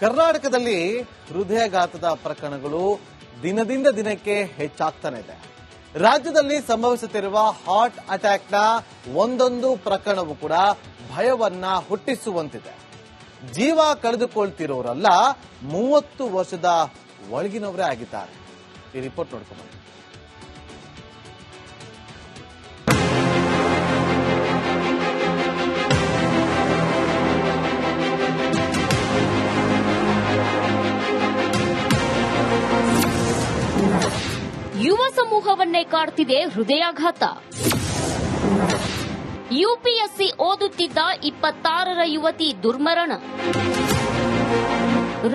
ಕರ್ನಾಟಕದಲ್ಲಿ ಹೃದಯಾಘಾತದ ಪ್ರಕರಣಗಳು ದಿನದಿಂದ ದಿನಕ್ಕೆ ಹೆಚ್ಚಾಗ್ತಾನೆ ಇದೆ. ರಾಜ್ಯದಲ್ಲಿ ಸಂಭವಿಸುತ್ತಿರುವ ಹಾರ್ಟ್ ಅಟ್ಯಾಕ್ನ ಒಂದೊಂದು ಪ್ರಕರಣವೂ ಕೂಡ ಭಯವನ್ನ ಹುಟ್ಟಿಸುವಂತಿದೆ. ಜೀವ ಕಳೆದುಕೊಳ್ತಿರೋರೆಲ್ಲ 30 ವರ್ಷದ ಒಳಗಿನವರೇ ಆಗಿದ್ದಾರೆ. ಈ ರಿಪೋರ್ಟ್ ನೋಡ್ಕೊಂಡು ಯುವ ಸಮೂಹವನ್ನೇ ಕಾಡ್ತಿದೆ ಹೃದಯಾಘಾತ. ಯುಪಿಎಸ್ಸಿ ಓದುತ್ತಿದ್ದ 26ರ ಯುವತಿ ದುರ್ಮರಣ.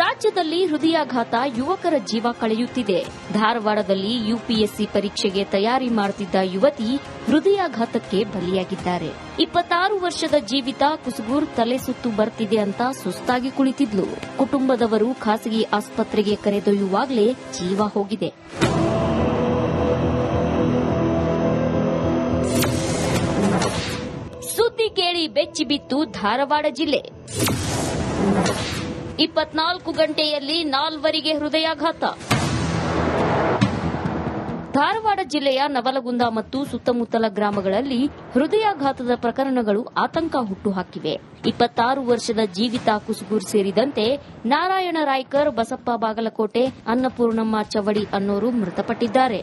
ರಾಜ್ಯದಲ್ಲಿ ಹೃದಯಾಘಾತ ಯುವಕರ ಜೀವ ಕಳೆಯುತ್ತಿದೆ. ಧಾರವಾಡದಲ್ಲಿ ಯುಪಿಎಸ್ಸಿ ಪರೀಕ್ಷೆಗೆ ತಯಾರಿ ಮಾಡುತ್ತಿದ್ದ ಯುವತಿ ಹೃದಯಾಘಾತಕ್ಕೆ ಬಲಿಯಾಗಿದ್ದಾರೆ. 26 ವರ್ಷದ ಜೀವಿತ ಕುಸುಗೂರ್ ತಲೆ ಸುತ್ತು ಬರ್ತಿದೆ ಅಂತ ಸುಸ್ತಾಗಿ ಕುಳಿತಿದ್ಲು. ಕುಟುಂಬದವರು ಖಾಸಗಿ ಆಸ್ಪತ್ರೆಗೆ ಕರೆದೊಯ್ಯುವಾಗಲೇ ಜೀವ ಹೋಗಿದೆ. ಸುದ್ದಿ ಕೇಳಿ ಬೆಚ್ಚಿ ಬಿತ್ತು ಧಾರವಾಡ ಜಿಲ್ಲೆ. 24 ಗಂಟೆಯಲ್ಲಿ 4 ಹೃದಯಾಘಾತ. ಧಾರವಾಡ ಜಿಲ್ಲೆಯ ನವಲಗುಂದ ಮತ್ತು ಸುತ್ತಮುತ್ತಲ ಗ್ರಾಮಗಳಲ್ಲಿ ಹೃದಯಾಘಾತದ ಪ್ರಕರಣಗಳು ಆತಂಕ ಹುಟ್ಟುಹಾಕಿವೆ. 26 ವರ್ಷದ ಜೀವಿತ ಕುಸುಗೂರ್ ಸೇರಿದಂತೆ ನಾರಾಯಣ ರಾಯ್ಕರ್, ಬಸಪ್ಪ ಬಾಗಲಕೋಟೆ, ಅನ್ನಪೂರ್ಣಮ್ಮ ಚವಡಿ ಅನ್ನೋರು ಮೃತಪಟ್ಟಿದ್ದಾರೆ.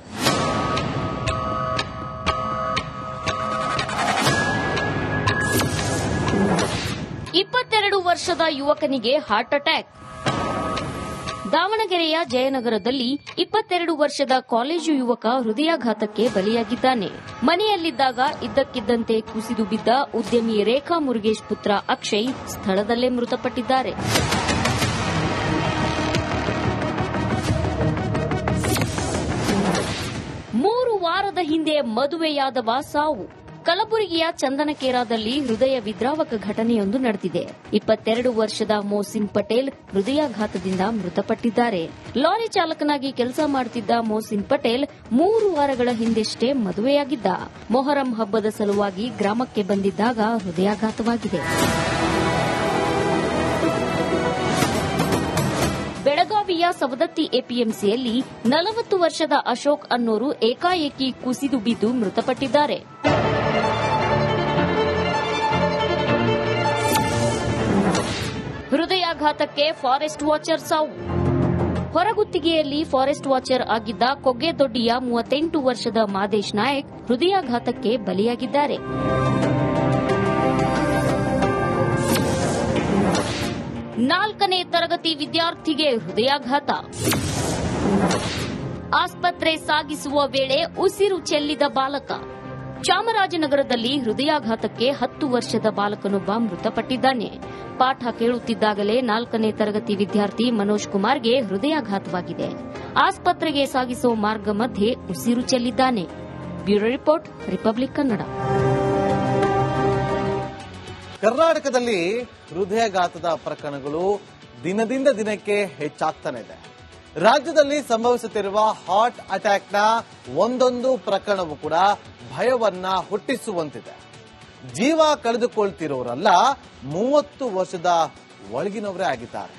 22 ವರ್ಷದ ಯುವಕನಿಗೆ ಹಾರ್ಟ್ ಅಟ್ಯಾಕ್. ದಾವಣಗೆರೆಯ ಜಯನಗರದಲ್ಲಿ 22 ವರ್ಷದ ಕಾಲೇಜು ಯುವಕ ಹೃದಯಾಘಾತಕ್ಕೆ ಬಲಿಯಾಗಿದ್ದಾನೆ. ಮನೆಯಲ್ಲಿದ್ದಾಗ ಇದ್ದಕ್ಕಿದ್ದಂತೆ ಕುಸಿದು ಬಿದ್ದ ಉದ್ಯಮಿ ರೇಖಾ ಮುರುಗೇಶ್ ಪುತ್ರ ಅಕ್ಷಯ್ ಸ್ಥಳದಲ್ಲೇ ಮೃತಪಟ್ಟಿದ್ದಾರೆ. ಮೂರು ವಾರದ ಹಿಂದೆ ಮದುವೆಯಾದವ ಸಾವು. ಕಲಬುರಗಿಯ ಚಂದನಕೇರಾದಲ್ಲಿ ಹೃದಯ ವಿದ್ರಾವಕ ಘಟನೆಯೊಂದು ನಡೆದಿದೆ. 22 ವರ್ಷದ ಮೋಸಿನ್ ಪಟೇಲ್ ಹೃದಯಾಘಾತದಿಂದ ಮೃತಪಟ್ಟಿದ್ದಾರೆ. ಲಾರಿ ಚಾಲಕನಾಗಿ ಕೆಲಸ ಮಾಡುತ್ತಿದ್ದ ಮೋಸಿನ್ ಪಟೇಲ್ 3 ವಾರಗಳ ಹಿಂದೆಷ್ಟೇ ಮದುವೆಯಾಗಿದ್ದ. ಮೊಹರಂ ಹಬ್ಬದ ಸಲುವಾಗಿ ಗ್ರಾಮಕ್ಕೆ ಬಂದಿದ್ದಾಗ ಹೃದಯಾಘಾತವಾಗಿದೆ. ಬೆಳಗಾವಿಯ ಸವದತ್ತಿ ಎಪಿಎಂಸಿಯಲ್ಲಿ 40 ವರ್ಷದ ಅಶೋಕ್ ಅನ್ನೋರು ಏಕಾಏಕಿ ಕುಸಿದು ಬಿದ್ದು ಮೃತಪಟ್ಟಿದ್ದಾರೆ. ಹೃದಯಾಘಾತಕ್ಕೆ ಫಾರೆಸ್ಟ್ ವಾಚರ್ ಸಾವು. ಹೊರಗುತ್ತಿಗೆಯಲ್ಲಿ ಫಾರೆಸ್ಟ್ ವಾಚರ್ ಆಗಿದ್ದ ಕೊಗ್ಗೆದೊಡ್ಡಿಯ 38 ವರ್ಷದ ಮಾದೇಶ್ ನಾಯಕ್ ಹೃದಯಾಘಾತಕ್ಕೆ ಬಲಿಯಾಗಿದ್ದಾರೆ. ನಾಲ್ಕನೇ ತರಗತಿ ವಿದ್ಯಾರ್ಥಿಗೆ ಹೃದಯಾಘಾತ. ಆಸ್ಪತ್ರೆ ಸಾಗಿಸುವ ವೇಳೆ ಉಸಿರು ಚೆಲ್ಲಿದ ಬಾಲಕ. ಚಾಮರಾಜನಗರದಲ್ಲಿ ಹೃದಯಾಘಾತಕ್ಕೆ 10 ವರ್ಷದ ಬಾಲಕನೊಬ್ಬ ಮೃತಪಟ್ಟಿದ್ದಾನೆ. ಪಾಠ ಕೇಳುತ್ತಿದ್ದಾಗಲೇ 4ನೇ ತರಗತಿ ವಿದ್ಯಾರ್ಥಿ ಮನೋಜ್ ಕುಮಾರ್ಗೆ ಹೃದಯಾಘಾತವಾಗಿದೆ. ಆಸ್ಪತ್ರೆಗೆ ಸಾಗಿಸುವ ಮಾರ್ಗ ಮಧ್ಯೆ ಉಸಿರು ಚೆಲ್ಲಿದ್ದಾನೆ. Bureau report, Republic Kannada. ಕರ್ನಾಟಕದಲ್ಲಿ ಹೃದಯಾಘಾತದ ಪ್ರಕರಣಗಳು ದಿನದಿಂದ ದಿನಕ್ಕೆ ಹೆಚ್ಚಾಗ್ತಾನೆ ಇದೆ. ರಾಜ್ಯದಲ್ಲಿ ಸಂಭವಿಸುತ್ತಿರುವ ಹಾರ್ಟ್ ಅಟ್ಯಾಕ್ನ ಒಂದೊಂದು ಪ್ರಕರಣವೂ ಕೂಡ ಭಯವನ್ನ ಹುಟ್ಟಿಸುವಂತಿದೆ. ಜೀವ ಕಳೆದುಕೊಳ್ತಿರೋರೆಲ್ಲ 30 ವರ್ಷದ ಒಳಗಿನವರೇ ಆಗಿದ್ದಾರೆ.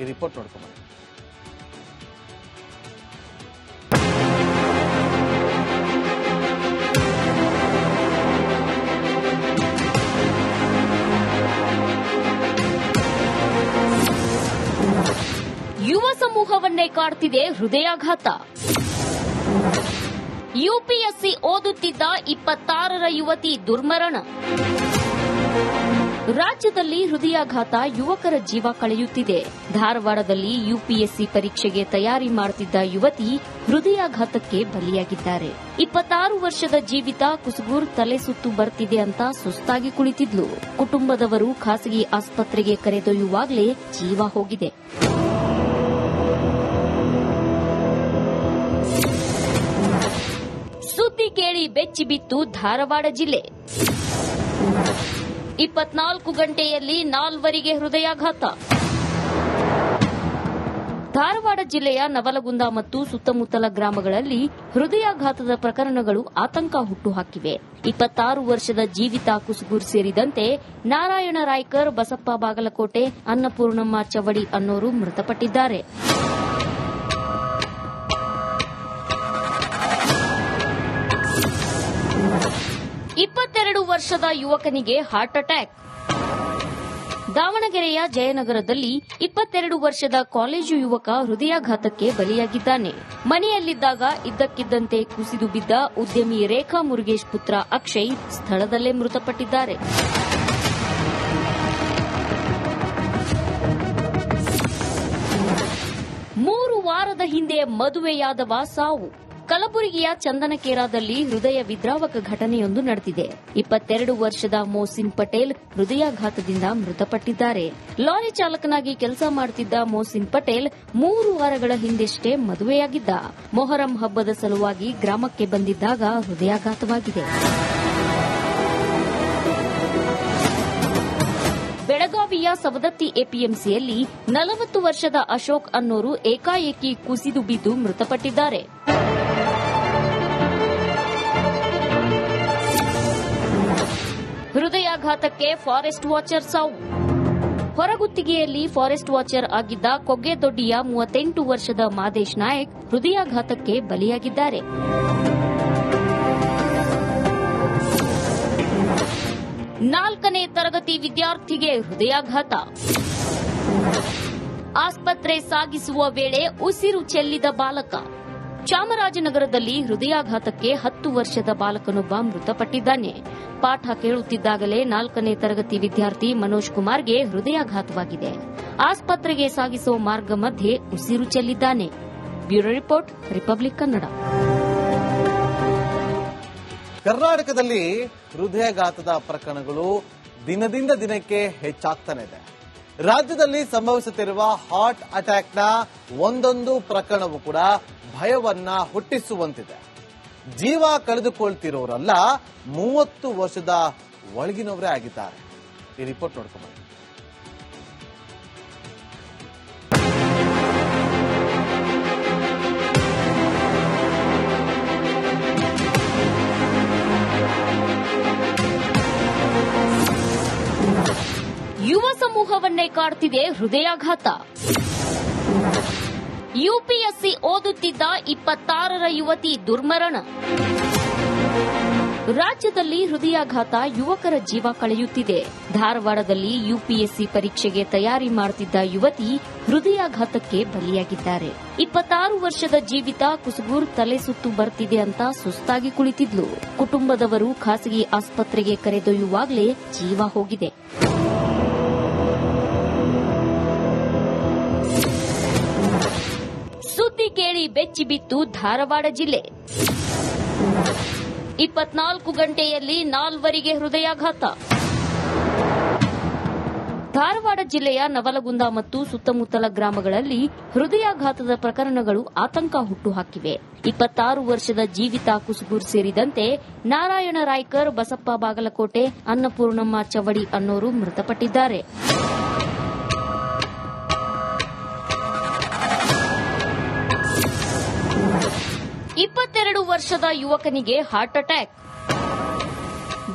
ಈ ರಿಪೋರ್ಟ್ ನೋಡ್ಕೊಂಡು ಯುವ ಸಮೂಹವನ್ನೇ ಕಾಡ್ತಿದೆ ಹೃದಯಾಘಾತ. ಯುಪಿಎಸ್ಸಿ ಓದುತ್ತಿದ್ದ 26ರ ಯುವತಿ ದುರ್ಮರಣ. ರಾಜ್ಯದಲ್ಲಿ ಹೃದಯಾಘಾತ ಯುವಕರ ಜೀವ ಕಳೆಯುತ್ತಿದೆ. ಧಾರವಾಡದಲ್ಲಿ ಯುಪಿಎಸ್ಸಿ ಪರೀಕ್ಷೆಗೆ ತಯಾರಿ ಮಾಡುತ್ತಿದ್ದ ಯುವತಿ ಹೃದಯಾಘಾತಕ್ಕೆ ಬಲಿಯಾಗಿದ್ದಾರೆ. 26 ವರ್ಷದ ಜೀವಿತ ಕುಸುಗೂರ್ ತಲೆ ಸುತ್ತು ಬರ್ತಿದೆ ಅಂತ ಸುಸ್ತಾಗಿ ಕುಳಿತಿದ್ಲು. ಕುಟುಂಬದವರು ಖಾಸಗಿ ಆಸ್ಪತ್ರೆಗೆ ಕರೆದೊಯ್ಯುವಾಗಲೇ ಜೀವ ಹೋಗಿದೆ. ಸುದ್ದಿ ಕೇಳಿ ಬೆಚ್ಚಿ ಬಿತ್ತು ಧಾರವಾಡ ಜಿಲ್ಲೆ. 24 ಗಂಟೆಯಲ್ಲಿ 4 ಹೃದಯಾಘಾತ. ಧಾರವಾಡ ಜಿಲ್ಲೆಯ ನವಲಗುಂದ ಮತ್ತು ಸುತ್ತಮುತ್ತಲ ಗ್ರಾಮಗಳಲ್ಲಿ ಹೃದಯಾಘಾತದ ಪ್ರಕರಣಗಳು ಆತಂಕ ಹುಟ್ಟುಹಾಕಿವೆ. 26 ವರ್ಷದ ಜೀವಿತಾ ಕುಸುಗೂರ್ ಸೇರಿದಂತೆ ನಾರಾಯಣ ರಾಯ್ಕರ್, ಬಸಪ್ಪ ಬಾಗಲಕೋಟೆ, ಅನ್ನಪೂರ್ಣಮ್ಮ ಚವಡಿ ಅನ್ನೋರು ಮೃತಪಟ್ಟಿದ್ದಾರೆ. ವರ್ಷದ ಯುವಕನಿಗೆ ಹಾರ್ಟ್ ಅಟ್ಯಾಕ್. ದಾವಣಗೆರೆಯ ಜಯನಗರದಲ್ಲಿ 22 ವರ್ಷದ ಕಾಲೇಜು ಯುವಕ ಹೃದಯಾಘಾತಕ್ಕೆ ಬಲಿಯಾಗಿದ್ದಾನೆ. ಮನೆಯಲ್ಲಿದ್ದಾಗ ಇದ್ದಕ್ಕಿದ್ದಂತೆ ಕುಸಿದು ಬಿದ್ದ ಉದ್ಯಮಿ ರೇಖಾ ಮುರುಗೇಶ್ ಪುತ್ರ ಅಕ್ಷಯ್ ಸ್ಥಳದಲ್ಲೇ ಮೃತಪಟ್ಟಿದ್ದಾರೆ. ಮೂರು ವಾರದ ಹಿಂದೆ ಮದುವೆಯಾದವ ಸಾವು. ಕಲಬುರಗಿಯ ಚಂದನಕೇರಾದಲ್ಲಿ ಹೃದಯ ವಿದ್ರಾವಕ ಘಟನೆಯೊಂದು ನಡೆದಿದೆ. 22 ವರ್ಷದ ಮೋಸಿನ್ ಪಟೇಲ್ ಹೃದಯಾಘಾತದಿಂದ ಮೃತಪಟ್ಟಿದ್ದಾರೆ. ಲಾರಿ ಚಾಲಕನಾಗಿ ಕೆಲಸ ಮಾಡುತ್ತಿದ್ದ ಮೋಸಿನ್ ಪಟೇಲ್ 3 ವಾರಗಳ ಹಿಂದೆಷ್ಟೇ ಮದುವೆಯಾಗಿದ್ದ. ಮೊಹರಂ ಹಬ್ಬದ ಸಲುವಾಗಿ ಗ್ರಾಮಕ್ಕೆ ಬಂದಿದ್ದಾಗ ಹೃದಯಾಘಾತವಾಗಿದೆ. ಬೆಳಗಾವಿಯ ಸವದತ್ತಿ ಎಪಿಎಂಸಿಯಲ್ಲಿ 40 ವರ್ಷದ ಅಶೋಕ್ ಅನ್ನೋರು ಏಕಾಏಕಿ ಕುಸಿದು ಬಿದ್ದು ಮೃತಪಟ್ಟಿದ್ದಾರೆ. ಹೃದಯಾಘಾತಕ್ಕೆ ಫಾರೆಸ್ಟ್ ವಾಚರ್ ಸಾವು. ಹೊರಗುತ್ತಿಗೆಯಲ್ಲಿ ಫಾರೆಸ್ಟ್ ವಾಚರ್ ಆಗಿದ್ದ ಕೊಗ್ಗೆದೊಡ್ಡಿಯ 38 ವರ್ಷದ ಮಾದೇಶ್ ನಾಯಕ್ ಹೃದಯಾಘಾತಕ್ಕೆ ಬಲಿಯಾಗಿದ್ದಾರೆ. ನಾಲ್ಕನೇ ತರಗತಿ ವಿದ್ಯಾರ್ಥಿಗೆ ಹೃದಯಾಘಾತ. ಆಸ್ಪತ್ರೆ ಸಾಗಿಸುವ ವೇಳೆ ಉಸಿರು ಚೆಲ್ಲಿದ ಬಾಲಕ. ಚಾಮರಾಜನಗರದಲ್ಲಿ ಹೃದಯಾಘಾತಕ್ಕೆ 10 ವರ್ಷದ ಬಾಲಕನೊಬ್ಬ ಮೃತಪಟ್ಟಿದ್ದಾನೆ. ಪಾಠ ಕೇಳುತ್ತಿದ್ದಾಗಲೇ 4ನೇ ತರಗತಿ ವಿದ್ಯಾರ್ಥಿ ಮನೋಜ್ ಕುಮಾರ್ಗೆ ಹೃದಯಾಘಾತವಾಗಿದೆ. ಆಸ್ಪತ್ರೆಗೆ ಸಾಗಿಸುವ ಮಾರ್ಗ ಮಧ್ಯೆ ಉಸಿರು ಚೆಲ್ಲಿದ್ದಾನೆ. Bureau report, Republic Kannada. ಕರ್ನಾಟಕದಲ್ಲಿ ಹೃದಯಾಘಾತದ ಪ್ರಕರಣಗಳು ದಿನದಿಂದ ದಿನಕ್ಕೆ ಹೆಚ್ಚಾಗ್ತಾನೆ ಇದೆ. ರಾಜ್ಯದಲ್ಲಿ ಸಂಭವಿಸುತ್ತಿರುವ ಹಾರ್ಟ್ ಅಟ್ಯಾಕ್ನ ಒಂದೊಂದು ಪ್ರಕರಣವೂ ಕೂಡ ಭಯವನ್ನ ಹುಟ್ಟಿಸುವಂತಿದೆ. ಜೀವ ಕಳೆದುಕೊಳ್ತಿರೋರಲ್ಲ, 30 ವರ್ಷದ ಒಳಗಿನವರೇ ಆಗಿದ್ದಾರೆ. ಈ ರಿಪೋರ್ಟ್ ನೋಡ್ಕೊಂಡು ಯುವ ಸಮೂಹವನ್ನೇ ಕಾಡ್ತಿದೆ ಹೃದಯಾಘಾತ. ಯುಪಿಎಸ್ಸಿ ಓದುತ್ತಿದ್ದ 26ರ ಯುವತಿ ದುರ್ಮರಣ. ರಾಜ್ಯದಲ್ಲಿ ಹೃದಯಾಘಾತ ಯುವಕರ ಜೀವ ಕಳೆಯುತ್ತಿದೆ. ಧಾರವಾಡದಲ್ಲಿ ಯುಪಿಎಸ್ಸಿ ಪರೀಕ್ಷೆಗೆ ತಯಾರಿ ಮಾಡುತ್ತಿದ್ದ ಯುವತಿ ಹೃದಯಾಘಾತಕ್ಕೆ ಬಲಿಯಾಗಿದ್ದಾರೆ. 26 ವರ್ಷದ ಜೀವಿತಾ ಕುಸುಗೂರ್ ತಲೆ ಸುತ್ತು ಬರ್ತಿದೆ ಅಂತ ಸುಸ್ತಾಗಿ ಕುಳಿತಿದ್ಲು. ಕುಟುಂಬದವರು ಖಾಸಗಿ ಆಸ್ಪತ್ರೆಗೆ ಕರೆದೊಯ್ಯುವಾಗಲೇ ಜೀವ ಹೋಗಿದೆ. ಸುದ್ದಿ ಕೇಳಿ ಬೆಚ್ಚಿಬಿತ್ತು ಧಾರವಾಡ ಜಿಲ್ಲೆ. 24 ಗಂಟೆಯಲ್ಲಿ 4ವರಿಗೆ ಹೃದಯಾಘಾತ. ಧಾರವಾಡ ಜಿಲ್ಲೆಯ ನವಲಗುಂದ ಮತ್ತು ಸುತ್ತಮುತ್ತಲ ಗ್ರಾಮಗಳಲ್ಲಿ ಹೃದಯಾಘಾತದ ಪ್ರಕರಣಗಳು ಆತಂಕ ಹುಟ್ಟುಹಾಕಿವೆ. 26 ವರ್ಷದ ಜೀವಿತಾ ಕುಸುಗೂರ್ ಸೇರಿದಂತೆ ನಾರಾಯಣ ರಾಯ್ಕರ್, ಬಸಪ್ಪ ಬಾಗಲಕೋಟೆ, ಅನ್ನಪೂರ್ಣಮ್ಮ ಚವಡಿ ಅನ್ನೋರು ಮೃತಪಟ್ಟಿದ್ದಾರೆ. 22 ವರ್ಷದ ಯುವಕನಿಗೆ ಹಾರ್ಟ್ ಅಟ್ಯಾಕ್.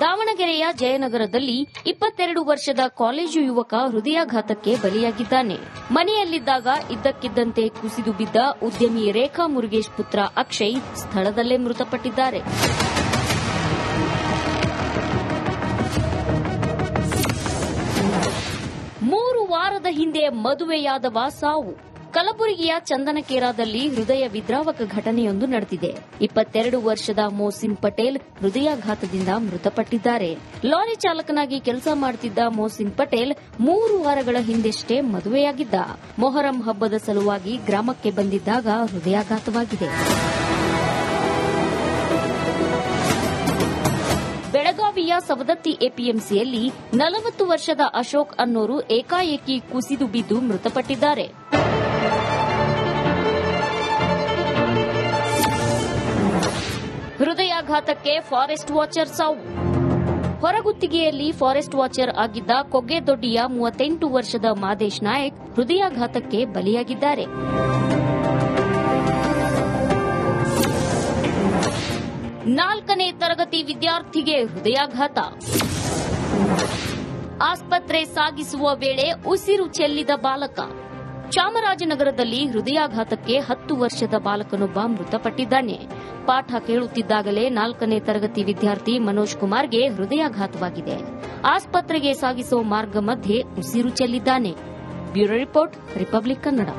ದಾವಣಗೆರೆಯ ಜಯನಗರದಲ್ಲಿ 22 ವರ್ಷದ ಕಾಲೇಜು ಯುವಕ ಹೃದಯಾಘಾತಕ್ಕೆ ಬಲಿಯಾಗಿದ್ದಾನೆ. ಮನೆಯಲ್ಲಿದ್ದಾಗ ಇದ್ದಕ್ಕಿದ್ದಂತೆ ಕುಸಿದು ಬಿದ್ದ ಉದ್ಯಮಿ ರೇಖಾ ಮುರುಗೇಶ್ ಪುತ್ರ ಅಕ್ಷಯ್ ಸ್ಥಳದಲ್ಲೇ ಮೃತಪಟ್ಟಿದ್ದಾರೆ. ಮೂರು ವಾರದ ಹಿಂದೆ ಮದುವೆಯಾದವ ಸಾವು. ಕಲಬುರಗಿಯ ಚಂದನಕೇರಾದಲ್ಲಿ ಹೃದಯ ವಿದ್ರಾವಕ ಘಟನೆಯೊಂದು ನಡೆದಿದೆ. 22 ವರ್ಷದ ಮೋಸಿನ್ ಪಟೇಲ್ ಹೃದಯಾಘಾತದಿಂದ ಮೃತಪಟ್ಟಿದ್ದಾರೆ. ಲಾರಿ ಚಾಲಕನಾಗಿ ಕೆಲಸ ಮಾಡುತ್ತಿದ್ದ ಮೋಸಿನ್ ಪಟೇಲ್ 3 ವಾರಗಳ ಹಿಂದೆಷ್ಟೇ ಮದುವೆಯಾಗಿದ್ದ. ಮೊಹರಂ ಹಬ್ಬದ ಸಲುವಾಗಿ ಗ್ರಾಮಕ್ಕೆ ಬಂದಿದ್ದಾಗ ಹೃದಯಾಘಾತವಾಗಿದೆ. ಬೆಳಗಾವಿಯ ಸವದತ್ತಿ ಎಪಿಎಂಸಿಯಲ್ಲಿ 40 ವರ್ಷದ ಅಶೋಕ್ ಅನ್ನೋರು ಏಕಾಏಕಿ ಕುಸಿದು ಬಿದ್ದು ಮೃತಪಟ್ಟಿದ್ದಾರೆ. ಹೃದಯಾಘಾತಕ್ಕೆ ಫಾರೆಸ್ಟ್ ವಾಚರ್ ಸಾವು. ಹೊರಗುತ್ತಿಗೆಯಲ್ಲಿ ಫಾರೆಸ್ಟ್ ವಾಚರ್ ಆಗಿದ್ದ ಕೊಗ್ಗೆದೊಡ್ಡಿಯ 38 ವರ್ಷದ ಮಾದೇಶ್ ನಾಯಕ್ ಹೃದಯಾಘಾತಕ್ಕೆ ಬಲಿಯಾಗಿದ್ದಾರೆ. ನಾಲ್ಕನೇ ತರಗತಿ ವಿದ್ಯಾರ್ಥಿಗೆ ಹೃದಯಾಘಾತ. ಆಸ್ಪತ್ರೆ ಸಾಗಿಸುವ ವೇಳೆ ಉಸಿರು ಚೆಲ್ಲಿದ ಬಾಲಕ. ಚಾಮರಾಜನಗರದಲ್ಲಿ ಹೃದಯಾಘಾತಕ್ಕೆ 10 ವರ್ಷದ ಬಾಲಕನೊಬ್ಬ ಮೃತಪಟ್ಟಿದ್ದಾನೆ. ಪಾಠ ಕೇಳುತ್ತಿದ್ದಾಗಲೇ 4ನೇ ತರಗತಿ ವಿದ್ಯಾರ್ಥಿ ಮನೋಜ್ ಕುಮಾರ್ಗೆ ಹೃದಯಾಘಾತವಾಗಿದೆ. ಆಸ್ಪತ್ರೆಗೆ ಸಾಗಿಸುವ ಮಾರ್ಗ ಮಧ್ಯೆ ಉಸಿರು ಚೆಲ್ಲಿದ್ದಾನೆ. Bureau report, Republic Kannada.